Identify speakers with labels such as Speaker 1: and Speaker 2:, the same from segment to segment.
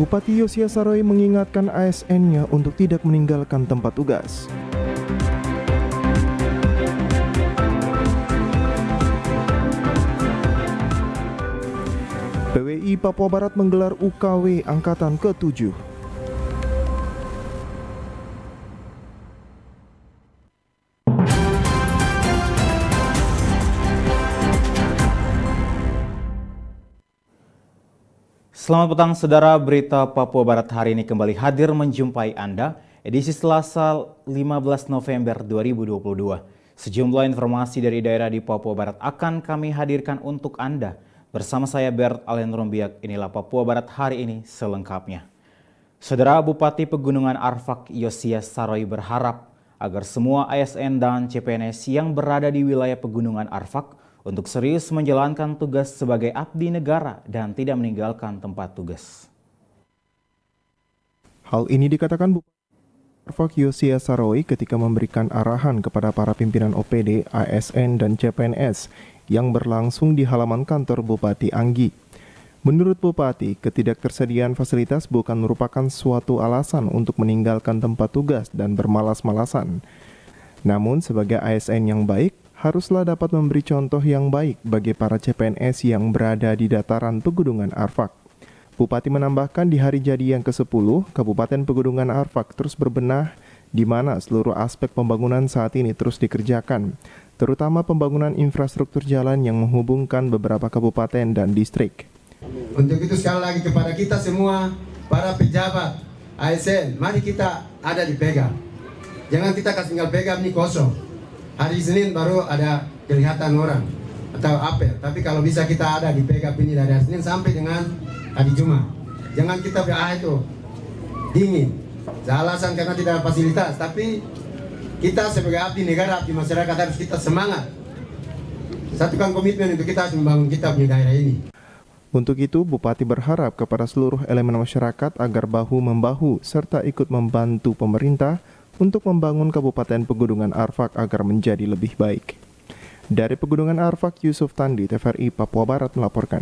Speaker 1: Bupati Yosia Saroy mengingatkan ASN-nya untuk tidak meninggalkan tempat tugas. PWI Papua Barat menggelar UKW Angkatan ke-7.
Speaker 2: Selamat petang saudara, berita Papua Barat hari ini kembali hadir menjumpai Anda, edisi Selasa 15 November 2022. Sejumlah informasi dari daerah di Papua Barat akan kami hadirkan untuk Anda. Bersama saya Bert Alen Rombiak, inilah Papua Barat hari ini selengkapnya. Saudara, Bupati Pegunungan Arfak Yosia Saroy berharap agar semua ASN dan CPNS yang berada di wilayah Pegunungan Arfak untuk serius menjalankan tugas sebagai abdi negara dan tidak meninggalkan tempat tugas.
Speaker 1: Hal ini dikatakan Bupati Arfak Yosia Saroy ketika memberikan arahan kepada para pimpinan OPD, ASN, dan CPNS yang berlangsung di halaman kantor Bupati Anggi. Menurut Bupati, ketidaktersediaan fasilitas bukan merupakan suatu alasan untuk meninggalkan tempat tugas dan bermalas-malasan. Namun, sebagai ASN yang baik, haruslah dapat memberi contoh yang baik bagi para CPNS yang berada di dataran Pegunungan Arfak. Bupati menambahkan di hari jadi yang ke-10, Kabupaten Pegunungan Arfak terus berbenah di mana seluruh aspek pembangunan saat ini terus dikerjakan, terutama pembangunan infrastruktur jalan yang menghubungkan beberapa kabupaten dan distrik.
Speaker 3: Untuk itu sekali lagi kepada kita semua, para pejabat ASN, mari kita ada di pegang. Jangan kita kasih tinggal pegang ini kosong. Hari Senin baru ada kelihatan orang atau apel. Tapi kalau bisa kita ada di PKP ini dari hari Senin sampai dengan hari Jumat. Jangan kita itu dingin. Alasan karena tidak ada fasilitas. Tapi kita sebagai abdi negara, abdi masyarakat harus kita semangat. Satukan komitmen untuk kita membangun kita punya daerah ini.
Speaker 1: Untuk itu, Bupati berharap kepada seluruh elemen masyarakat agar bahu-membahu serta ikut membantu pemerintah untuk membangun Kabupaten Pegunungan Arfak agar menjadi lebih baik. Dari Pegunungan Arfak, Yusuf Tandi, TVRI Papua Barat melaporkan.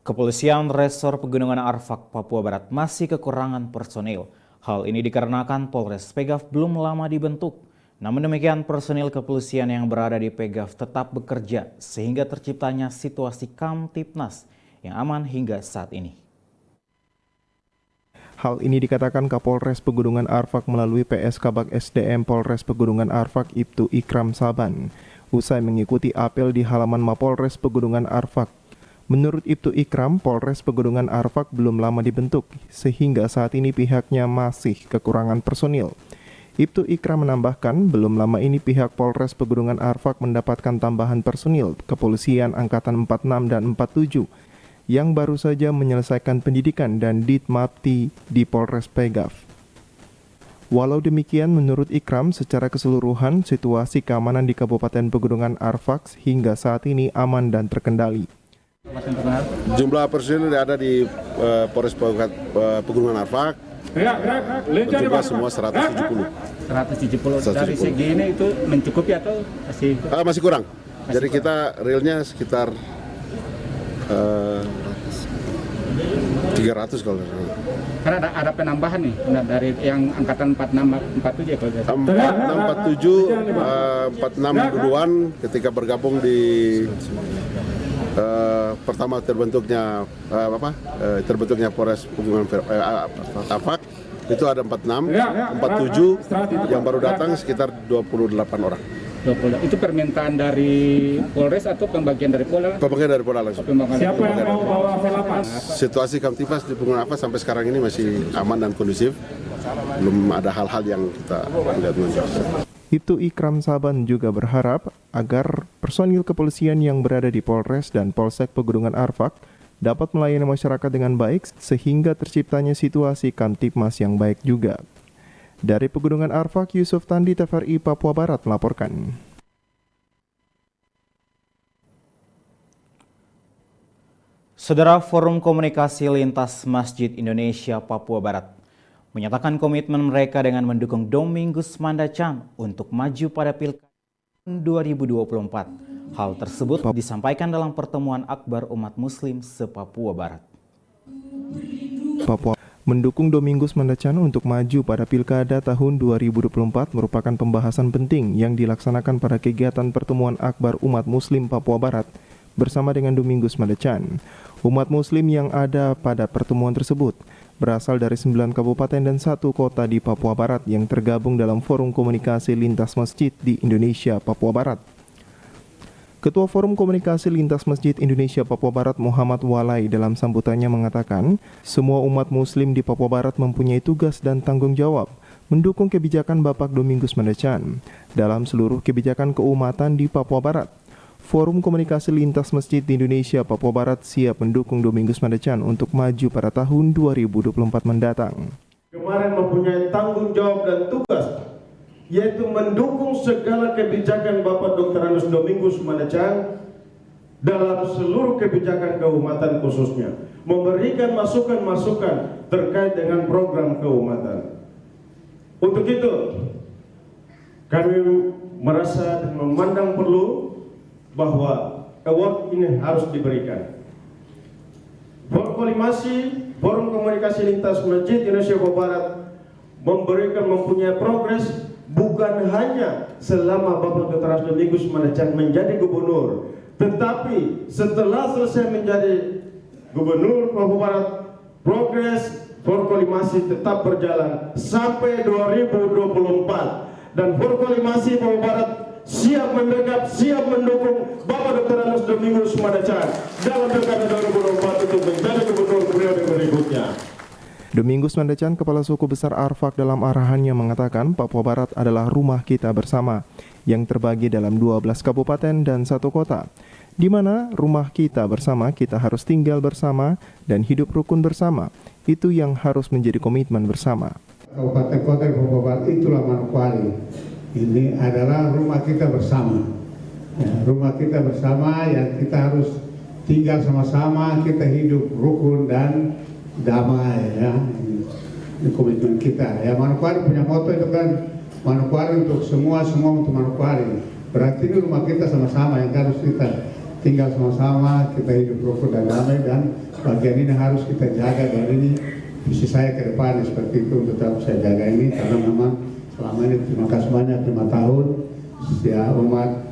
Speaker 2: Kepolisian Resor Pegunungan Arfak, Papua Barat masih kekurangan personil. Hal ini dikarenakan Polres Pegaf belum lama dibentuk. Namun demikian, personil kepolisian yang berada di Pegaf tetap bekerja sehingga terciptanya situasi Kamtipnas yang aman hingga saat ini.
Speaker 1: Hal ini dikatakan Kapolres Pegunungan Arfak melalui PS Kabak SDM Polres Pegunungan Arfak Ibtu Ikram Saban usai mengikuti apel di halaman Mapolres Pegunungan Arfak. Menurut Ibtu Ikram, Polres Pegunungan Arfak belum lama dibentuk sehingga saat ini pihaknya masih kekurangan personil. Ibtu Ikram menambahkan belum lama ini pihak Polres Pegunungan Arfak mendapatkan tambahan personil kepolisian angkatan 46 dan 47 yang baru saja menyelesaikan pendidikan dan ditmati di Polres Pegaf. Walau demikian, menurut Ikram, secara keseluruhan situasi keamanan di Kabupaten Pegunungan Arfak hingga saat ini aman dan terkendali.
Speaker 4: Jumlah personil yang ada di Polres Pegunungan Arfak berjumlah semua 170.
Speaker 5: 170 dari segi ini itu mencukupi atau
Speaker 4: masih kurang. Jadi kita realnya sekitar 300 kalau
Speaker 5: karena ada penambahan nih dari yang angkatan 46 47 kalau
Speaker 4: 46 duluan ketika bergabung di pertama terbentuknya Polres Pegunungan Arfak itu ada 46, 47 yang baru datang sekitar 28 orang.
Speaker 5: Itu permintaan dari Polres atau pembagian dari Polres?
Speaker 4: Pembagian dari Polres langsung.
Speaker 5: Siapa yang mau bawa Velapas?
Speaker 4: Situasi Kamtipmas di Pegunungan Arfak sampai sekarang ini masih aman dan kondusif. Belum ada hal-hal yang kita lihat menunjukkan.
Speaker 1: Ibtu Ikram Saban juga berharap agar personil kepolisian yang berada di Polres dan Polsek Pegunungan Arfak dapat melayani masyarakat dengan baik sehingga terciptanya situasi Kamtipmas yang baik juga. Dari Pegunungan Arfak, Yusuf Tandi, TVRI Papua Barat melaporkan.
Speaker 2: Saudara, Forum Komunikasi Lintas Masjid Indonesia Papua Barat menyatakan komitmen mereka dengan mendukung Dominggus Mandacan untuk maju pada Pilkada 2024. Hal tersebut disampaikan dalam pertemuan akbar umat muslim se-Papua Barat.
Speaker 1: Papua mendukung Domingus Mandacan untuk maju pada Pilkada tahun 2024 merupakan pembahasan penting yang dilaksanakan pada kegiatan pertemuan akbar umat muslim Papua Barat bersama dengan Domingus Mandacan. Umat muslim yang ada pada pertemuan tersebut berasal dari 9 kabupaten dan 1 kota di Papua Barat yang tergabung dalam Forum Komunikasi Lintas Masjid di Indonesia Papua Barat. Ketua Forum Komunikasi Lintas Masjid Indonesia Papua Barat Muhammad Walai dalam sambutannya mengatakan, semua umat muslim di Papua Barat mempunyai tugas dan tanggung jawab mendukung kebijakan Bapak Domingus Mandacan dalam seluruh kebijakan keumatan di Papua Barat. Forum Komunikasi Lintas Masjid di Indonesia Papua Barat siap mendukung Domingus Mandacan untuk maju pada tahun 2024 mendatang.
Speaker 6: Kemarin mempunyai tanggung jawab dan tugas, yaitu mendukung segala kebijakan Bapak Dr. Anus Domingus Mandacan dalam seluruh kebijakan keumatan khususnya, memberikan masukan-masukan terkait dengan program keumatan. Untuk itu, kami merasa dan memandang perlu bahwa award ini harus diberikan. Forum Komunikasi Lintas Masjid Indonesia Papua Barat mempunyai progres bukan hanya selama Bapak Dr. Anus Domingus Mandacan menjadi gubernur, tetapi setelah selesai menjadi gubernur Papua Barat, progres Forkolimasi tetap berjalan sampai 2024 dan Forkolimasi Papua Barat siap membackup, siap mendukung Bapak Dr. Anus Domingus Mandacan dalam Pilkada 2024 untuk menjadi gubernur periode berikutnya.
Speaker 1: Domingus Mandacan, Kepala Suku Besar Arfak dalam arahannya mengatakan Papua Barat adalah rumah kita bersama yang terbagi dalam 12 kabupaten dan 1 kota, di mana rumah kita bersama kita harus tinggal bersama dan hidup rukun bersama. Itu yang harus menjadi komitmen bersama.
Speaker 7: Kabupaten kota di Papua Barat itulah Manokwari. Ini adalah rumah kita bersama. Ya, rumah kita bersama yang kita harus tinggal sama-sama, kita hidup rukun dan damai, ya. Ini komitmen kita. Ya, Manokwari punya moto itu kan, Manokwari untuk semua, semua untuk Manokwari. Berarti ini rumah kita sama-sama yang harus kita tinggal sama-sama, kita hidup rukun dan damai, dan bagian ini harus kita jaga. Dan ini visi saya ke depan seperti itu, untuk tetap saya jaga ini karena memang selama ini terima kasih banyak 5 tahun ya umat.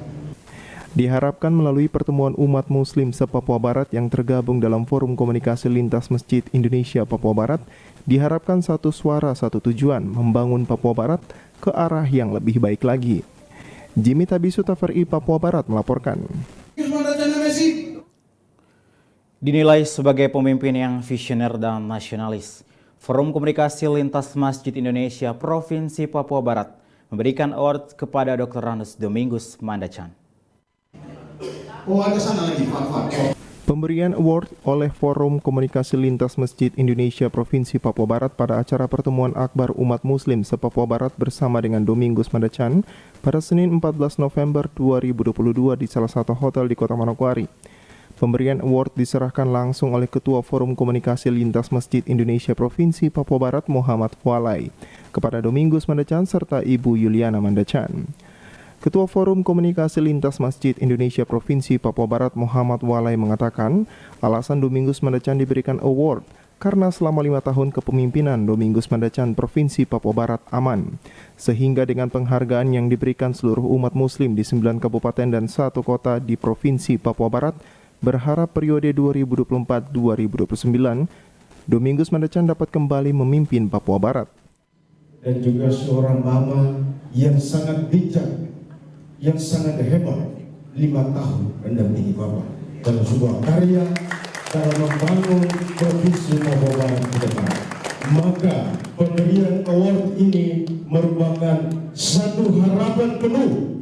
Speaker 1: Diharapkan melalui pertemuan umat muslim se-Papua Barat yang tergabung dalam Forum Komunikasi Lintas Masjid Indonesia Papua Barat, diharapkan satu suara satu tujuan membangun Papua Barat ke arah yang lebih baik lagi. Jimmy Tabisu TVRI Papua Barat melaporkan.
Speaker 2: Dinilai sebagai pemimpin yang visioner dan nasionalis, Forum Komunikasi Lintas Masjid Indonesia Provinsi Papua Barat memberikan award kepada Dr. Anus Domingus Mandacan.
Speaker 1: Pemberian award oleh Forum Komunikasi Lintas Masjid Indonesia Provinsi Papua Barat pada acara pertemuan akbar umat muslim se-Papua Barat bersama dengan Domingus Mandacan pada Senin 14 November 2022 di salah satu hotel di Kota Manokwari. Pemberian award diserahkan langsung oleh Ketua Forum Komunikasi Lintas Masjid Indonesia Provinsi Papua Barat Muhammad Walai kepada Domingus Mandacan serta Ibu Yuliana Mandacan. Ketua Forum Komunikasi Lintas Masjid Indonesia Provinsi Papua Barat Muhammad Walai mengatakan alasan Domingus Mandacan diberikan award karena selama 5 tahun kepemimpinan Domingus Mandacan Provinsi Papua Barat aman, sehingga dengan penghargaan yang diberikan seluruh umat muslim di 9 kabupaten dan 1 kota di Provinsi Papua Barat, berharap periode 2024-2029, Domingus Mandacan dapat kembali memimpin Papua Barat.
Speaker 6: Dan juga seorang mama yang sangat bijak, yang sangat hebat, 5 tahun mendampingi Bapak dalam sebuah karya dalam membangun Provinsi Papua Barat ke depan. Maka pemberian award ini merupakan satu harapan penuh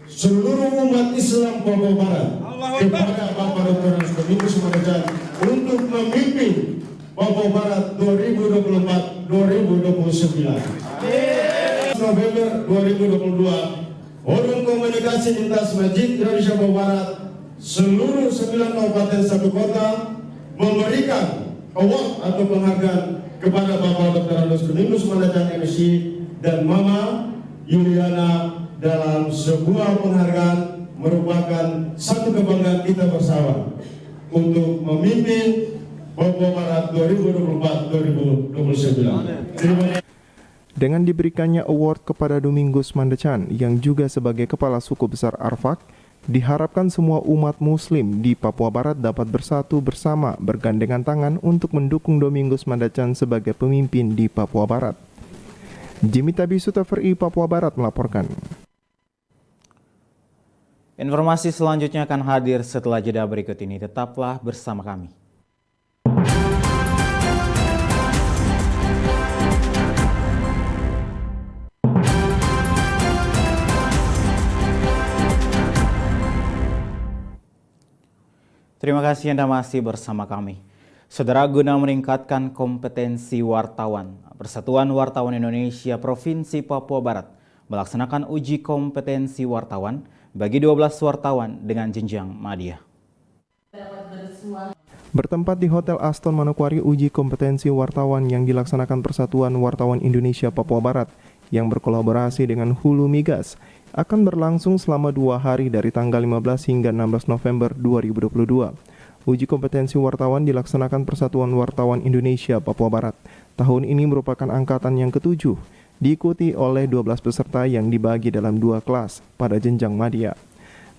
Speaker 6: seluruh umat Islam Papua Barat kepada Bapak Dr. Anus Domingus Mandacan untuk memimpin Papua Barat 2024-2029. November 2022, Forum Komunikasi Lintas Masjid Indonesia Papua Barat seluruh 9 kabupaten 1 kota memberikan award atau penghargaan kepada Bapak Dr. Anus Domingus Mandacan MC dan Mama Yuliana dalam sebuah penghargaan merupakan satu kebanggaan kita bersama untuk memimpin
Speaker 8: Papua Barat 2024-2029. Terima kasih.
Speaker 1: Dengan diberikannya award kepada Domingus Mandacan yang juga sebagai Kepala Suku Besar Arfak, diharapkan semua umat muslim di Papua Barat dapat bersatu bersama bergandengan tangan untuk mendukung Domingus Mandacan sebagai pemimpin di Papua Barat. Jimmy Tabisu, TVRI Papua Barat melaporkan.
Speaker 2: Informasi selanjutnya akan hadir setelah jeda berikut ini. Tetaplah bersama kami. Terima kasih Anda masih bersama kami. Saudara, guna meningkatkan kompetensi wartawan, Persatuan Wartawan Indonesia Provinsi Papua Barat melaksanakan uji kompetensi wartawan bagi 12 wartawan dengan jenjang madya.
Speaker 1: Bertempat di Hotel Aston Manokwari, uji kompetensi wartawan yang dilaksanakan Persatuan Wartawan Indonesia Papua Barat yang berkolaborasi dengan Hulu Migas akan berlangsung selama 2 hari dari tanggal 15 hingga 16 November 2022. Uji kompetensi wartawan dilaksanakan Persatuan Wartawan Indonesia Papua Barat. Tahun ini merupakan angkatan yang ke-7, diikuti oleh 12 peserta yang dibagi dalam 2 kelas pada jenjang madya.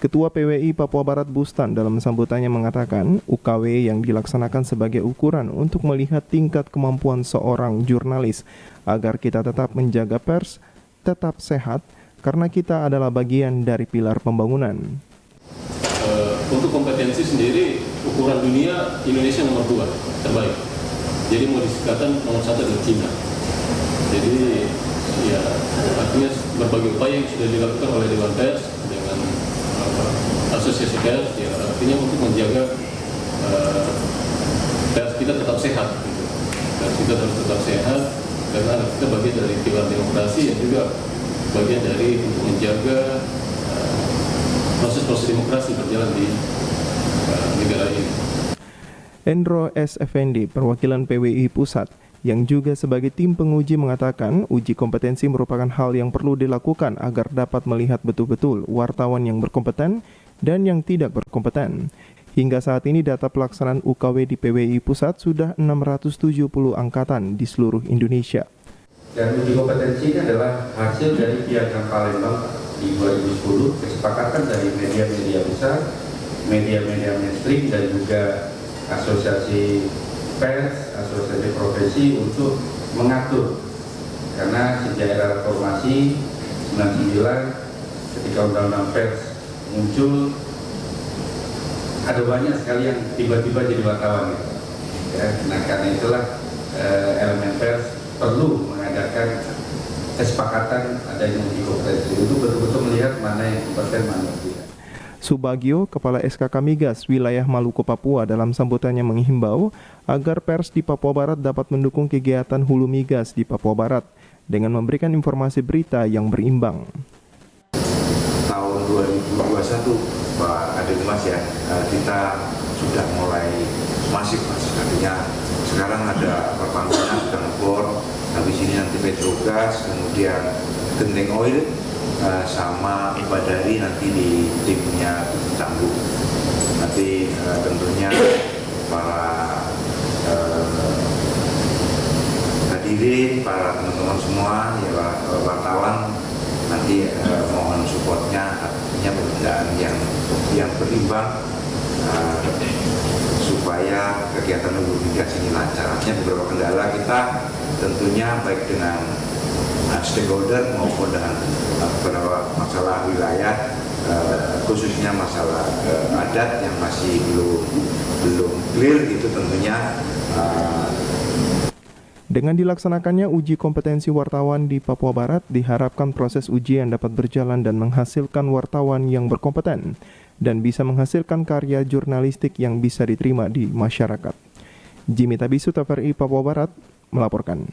Speaker 1: Ketua PWI Papua Barat Bustan dalam sambutannya mengatakan UKW yang dilaksanakan sebagai ukuran untuk melihat tingkat kemampuan seorang jurnalis agar kita tetap menjaga pers tetap sehat karena kita adalah bagian dari pilar pembangunan.
Speaker 9: Untuk kompetensi sendiri ukuran dunia Indonesia nomor 2 terbaik. Jadi mau dikatakan nomor 1 adalah Cina. Jadi ya artinya berbagai upaya yang sudah dilakukan oleh Dewan Pers dengan asosiasi pers ya artinya untuk menjaga pers kita tetap sehat. Gitu. Pers kita harus tetap sehat karena kita bagian dari pilar demokrasi yang juga bagian dari untuk menjaga proses-proses demokrasi berjalan di negara ini.
Speaker 1: Endro S. Effendi, perwakilan PWI Pusat, yang juga sebagai tim penguji mengatakan uji kompetensi merupakan hal yang perlu dilakukan agar dapat melihat betul-betul wartawan yang berkompeten dan yang tidak berkompeten. Hingga saat ini data pelaksanaan UKW di PWI Pusat sudah 670 angkatan di seluruh Indonesia.
Speaker 10: Dan uji kompetensi ini adalah hasil dari Piagam Palembang di 2010, kesepakatan dari media-media besar, media-media mainstream dan juga asosiasi pers, asosiasi profesi untuk mengatur. Karena sejak era reformasi 99 ketika undang-undang pers muncul, ada banyak sekali yang tiba-tiba jadi wartawan. Ya, nah karena itulah elemen pers perlu mengadakan kesepakatan adanya uji kompetensi untuk betul-betul melihat mana yang kompeten, mana yang tidak.
Speaker 1: Subagio, Kepala SKK Migas Wilayah Maluku Papua dalam sambutannya menghimbau agar pers di Papua Barat dapat mendukung kegiatan Hulu Migas di Papua Barat dengan memberikan informasi berita yang berimbang.
Speaker 11: Tahun 2021 Pak Adil Mas ya, kita sudah mulai masif Mas, artinya sekarang ada pertambangan sudah ngebor, habis ini nanti Petrogas, kemudian Genting Oil, sama Ibadari nanti di timnya Canggu. Nanti tentunya para hadirin, para teman-teman semua, ya wartawan nanti mohon supportnya, artinya perbedaan yang berimbang supaya kegiatan Hulu Migas ini lancar. Artinya beberapa kendala kita tentunya baik dengan stakeholder maupun dengan beberapa masalah wilayah, khususnya masalah adat yang masih belum clear gitu tentunya.
Speaker 1: Dengan dilaksanakannya uji kompetensi wartawan di Papua Barat, diharapkan proses ujian dapat berjalan dan menghasilkan wartawan yang berkompeten dan bisa menghasilkan karya jurnalistik yang bisa diterima di masyarakat. Jimmy Tabisu, TVRI Papua Barat melaporkan.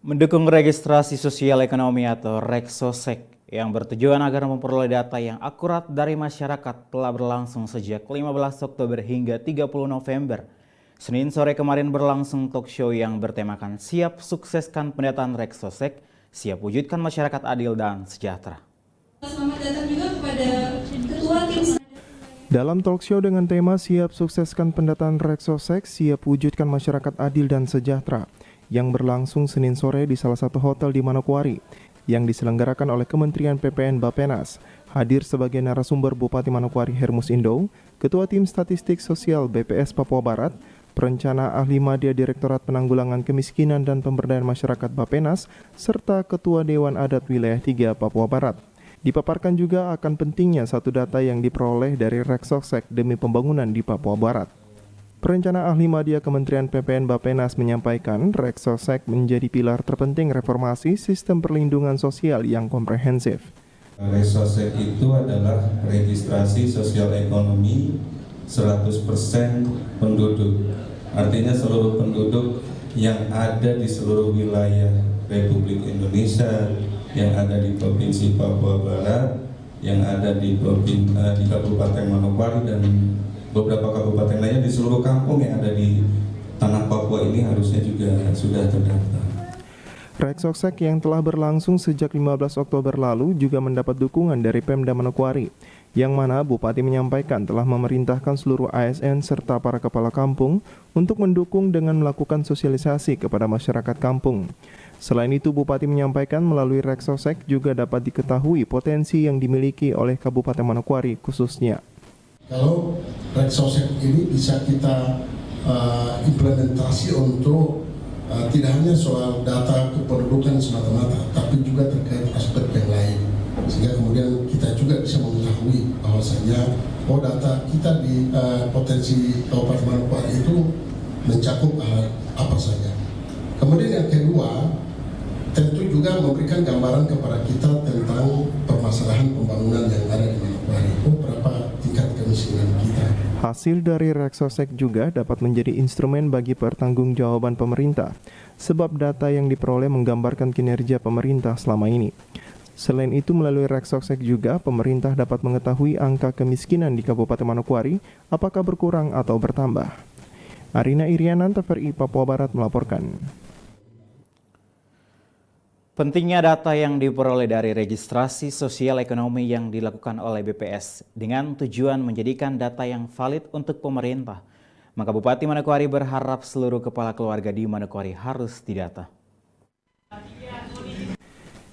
Speaker 2: Mendukung registrasi sosial ekonomi atau Reksosek yang bertujuan agar memperoleh data yang akurat dari masyarakat telah berlangsung sejak 15 Oktober hingga 30 November. Senin sore kemarin berlangsung talk show yang bertemakan Siap Sukseskan Pendataan Reksosek, Siap Wujudkan Masyarakat Adil dan Sejahtera.
Speaker 12: Selamat datang juga kepada Ketua Tim.
Speaker 1: Dalam talkshow dengan tema Siap Sukseskan Pendataan Reksosek, Siap Wujudkan Masyarakat Adil dan Sejahtera yang berlangsung Senin sore di salah satu hotel di Manokwari yang diselenggarakan oleh Kementerian PPN Bappenas. Hadir sebagai narasumber Bupati Manokwari Hermus Indo, Ketua Tim Statistik Sosial BPS Papua Barat, Perencana Ahli Madya Direktorat Penanggulangan Kemiskinan dan Pemberdayaan Masyarakat Bappenas, serta Ketua Dewan Adat Wilayah 3 Papua Barat. Dipaparkan juga akan pentingnya satu data yang diperoleh dari Reksosek demi pembangunan di Papua Barat. Perencana Ahli Madya Kementerian PPN Bappenas menyampaikan Reksosek menjadi pilar terpenting reformasi sistem perlindungan sosial yang komprehensif.
Speaker 8: Reksosek itu adalah registrasi sosial ekonomi 100% penduduk. Artinya seluruh penduduk yang ada di seluruh wilayah Republik Indonesia, yang ada di Provinsi Papua Barat, yang ada di Kabupaten Manokwari dan beberapa kabupaten lainnya di seluruh kampung yang ada di tanah Papua ini harusnya juga sudah terdaftar.
Speaker 1: Reksosek yang telah berlangsung sejak 15 Oktober lalu juga mendapat dukungan dari Pemda Manokwari, yang mana Bupati menyampaikan telah memerintahkan seluruh ASN serta para kepala kampung untuk mendukung dengan melakukan sosialisasi kepada masyarakat kampung. Selain itu, Bupati menyampaikan melalui Reksosek juga dapat diketahui potensi yang dimiliki oleh Kabupaten Manokwari khususnya.
Speaker 12: Kalau Reksosek ini bisa kita implementasi untuk tidak hanya soal data kependudukan semata-mata, tapi juga terkait aspek yang lain, sehingga kemudian kita juga bisa mengetahui bahwasanya data kita di potensi Kabupaten Manokwari itu mencakup apa saja. Kemudian yang kedua, tentu juga memberikan gambaran kepada kita tentang permasalahan pembangunan yang ada di Manokwari, berapa tingkat kemiskinan kita.
Speaker 1: Hasil dari Reksosek juga dapat menjadi instrumen bagi pertanggungjawaban pemerintah, sebab data yang diperoleh menggambarkan kinerja pemerintah selama ini. Selain itu, melalui Reksosek juga pemerintah dapat mengetahui angka kemiskinan di Kabupaten Manokwari apakah berkurang atau bertambah. Arina Irianan, TVRI Papua Barat melaporkan.
Speaker 2: Pentingnya data yang diperoleh dari registrasi sosial ekonomi yang dilakukan oleh BPS dengan tujuan menjadikan data yang valid untuk pemerintah. Maka Bupati Manokwari berharap seluruh kepala keluarga di Manokwari harus didata.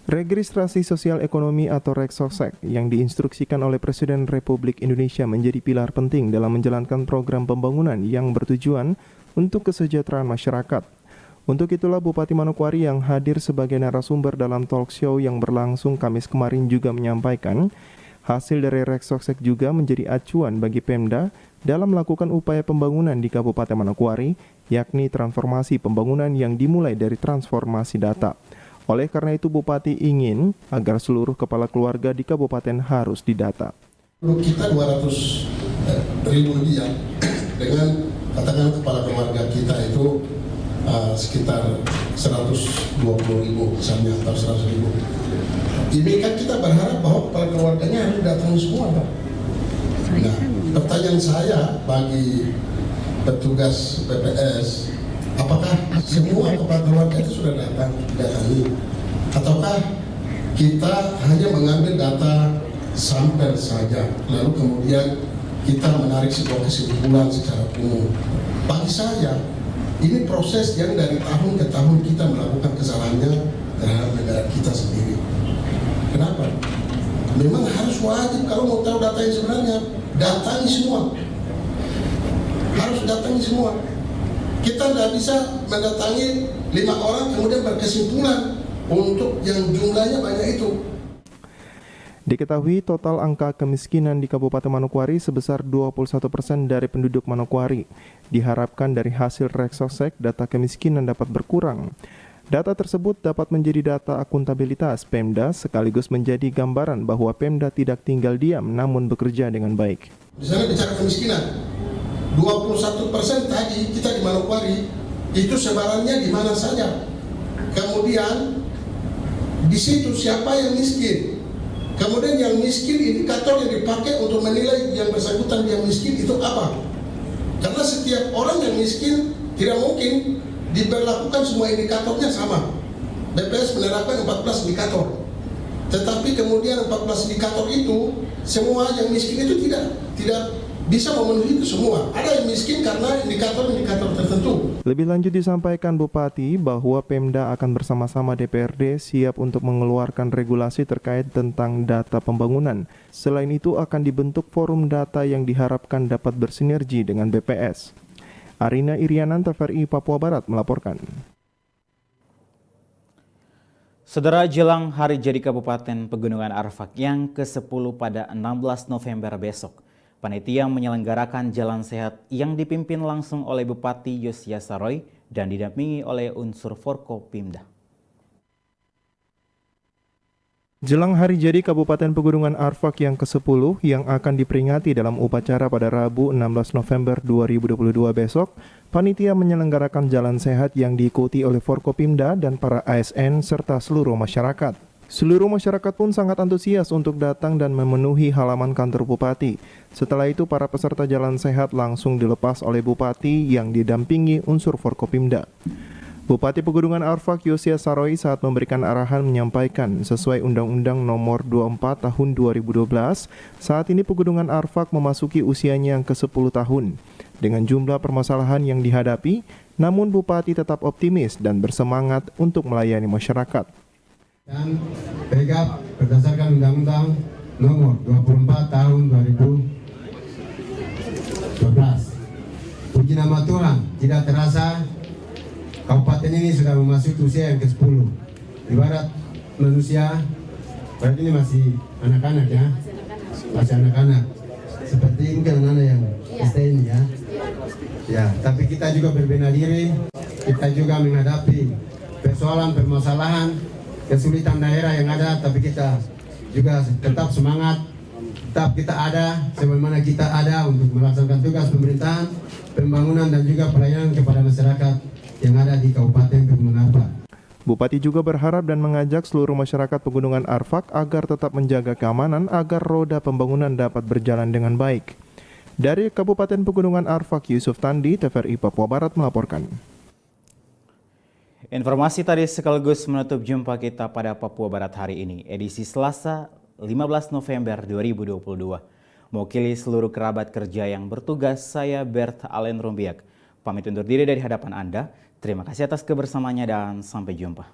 Speaker 1: Registrasi sosial ekonomi atau Reksosek yang diinstruksikan oleh Presiden Republik Indonesia menjadi pilar penting dalam menjalankan program pembangunan yang bertujuan untuk kesejahteraan masyarakat. Untuk itulah Bupati Manokwari yang hadir sebagai narasumber dalam talkshow yang berlangsung Kamis kemarin juga menyampaikan hasil dari Reksosek juga menjadi acuan bagi Pemda dalam melakukan upaya pembangunan di Kabupaten Manokwari, yakni transformasi pembangunan yang dimulai dari transformasi data. Oleh karena itu Bupati ingin agar seluruh kepala keluarga di kabupaten harus didata.
Speaker 12: Kita 200.000 dia dengan katakan kepala keluarga kita itu sekitar 120.000 misalnya atau 100.000. Ini kan kita berharap bahwa kepala keluarganya harus datang semua, Pak. Nah, pertanyaan saya bagi petugas BPS, apakah semua kepala keluarga itu sudah datangi? Ataukah kita hanya mengambil data sampel saja, lalu kemudian kita menarik sebuah kesimpulan secara umum? Bagi saya, ini proses yang dari tahun ke tahun kita melakukan kesalahannya terhadap negara kita sendiri. Kenapa? Memang harus wajib kalau mau tahu data yang sebenarnya, datangi semua. Harus datangi semua. Kita tidak bisa mendatangi 5 orang kemudian berkesimpulan untuk yang jumlahnya banyak itu.
Speaker 1: Diketahui total angka kemiskinan di Kabupaten Manokwari sebesar 21% dari penduduk Manokwari. Diharapkan dari hasil Reksosek data kemiskinan dapat berkurang. Data tersebut dapat menjadi data akuntabilitas Pemda sekaligus menjadi gambaran bahwa Pemda tidak tinggal diam namun bekerja dengan baik.
Speaker 12: Misalnya bicara kemiskinan, 21% tadi kita di Manokwari itu sebarannya di mana saja. Kemudian di situ siapa yang miskin. Kemudian yang miskin, indikator yang dipakai untuk menilai yang bersangkutan yang miskin itu apa? Karena setiap orang yang miskin tidak mungkin diberlakukan semua indikatornya sama. BPS menerapkan 14 indikator. Tetapi kemudian 14 indikator itu semua yang miskin itu tidak bisa memenuhi itu semua. Ada yang miskin karena indikator-indikator tertentu.
Speaker 1: Lebih lanjut disampaikan Bupati bahwa Pemda akan bersama-sama DPRD siap untuk mengeluarkan regulasi terkait tentang data pembangunan. Selain itu akan dibentuk forum data yang diharapkan dapat bersinergi dengan BPS. Arina Irianan, TVRI Papua Barat melaporkan.
Speaker 2: Saudara, jelang hari jadi Kabupaten Pegunungan Arfak yang ke-10 pada 16 November besok, panitia menyelenggarakan Jalan Sehat yang dipimpin langsung oleh Bupati Yosia Saroy dan didampingi oleh unsur Forkopimda.
Speaker 1: Jelang hari jadi Kabupaten Pegunungan Arfak yang ke-10 yang akan diperingati dalam upacara pada Rabu 16 November 2022 besok, panitia menyelenggarakan Jalan Sehat yang diikuti oleh Forkopimda dan para ASN serta seluruh masyarakat. Seluruh masyarakat pun sangat antusias untuk datang dan memenuhi halaman kantor Bupati. Setelah itu para peserta Jalan Sehat langsung dilepas oleh Bupati yang didampingi unsur Forkopimda. Bupati Pegunungan Arfak Yosia Saroy saat memberikan arahan menyampaikan sesuai Undang-Undang Nomor 24 Tahun 2012, saat ini Pegunungan Arfak memasuki usianya yang ke-10 tahun. Dengan jumlah permasalahan yang dihadapi, namun Bupati tetap optimis dan bersemangat untuk melayani masyarakat.
Speaker 3: Dan PEGAP berdasarkan Undang-Undang Nomor 24 Tahun 2012. Puji nama Tuhan, tidak terasa Kabupaten ini sudah memasuki usia yang ke-10. Ibarat manusia, berarti ini masih anak-anak ya, masih anak-anak. Seperti mungkin anak-anak yang SD ini ya. Ya, tapi kita juga berbenah diri, kita juga menghadapi permasalahan, kesulitan daerah yang ada, tapi kita juga tetap semangat, tetap kita ada, sebagaimana kita ada untuk melaksanakan tugas pemerintahan, pembangunan dan juga pelayanan kepada masyarakat yang ada di Kabupaten Pegunungan Arfak.
Speaker 1: Bupati juga berharap dan mengajak seluruh masyarakat Pegunungan Arfak agar tetap menjaga keamanan agar roda pembangunan dapat berjalan dengan baik. Dari Kabupaten Pegunungan Arfak, Yusuf Tandi, TVRI Papua Barat melaporkan.
Speaker 2: Informasi tadi sekaligus menutup jumpa kita pada Papua Barat hari ini, edisi Selasa 15 November 2022. Mewakili seluruh kerabat kerja yang bertugas, saya Bert Allen Rumbiak pamit undur diri dari hadapan Anda. Terima kasih atas kebersamaannya dan sampai jumpa.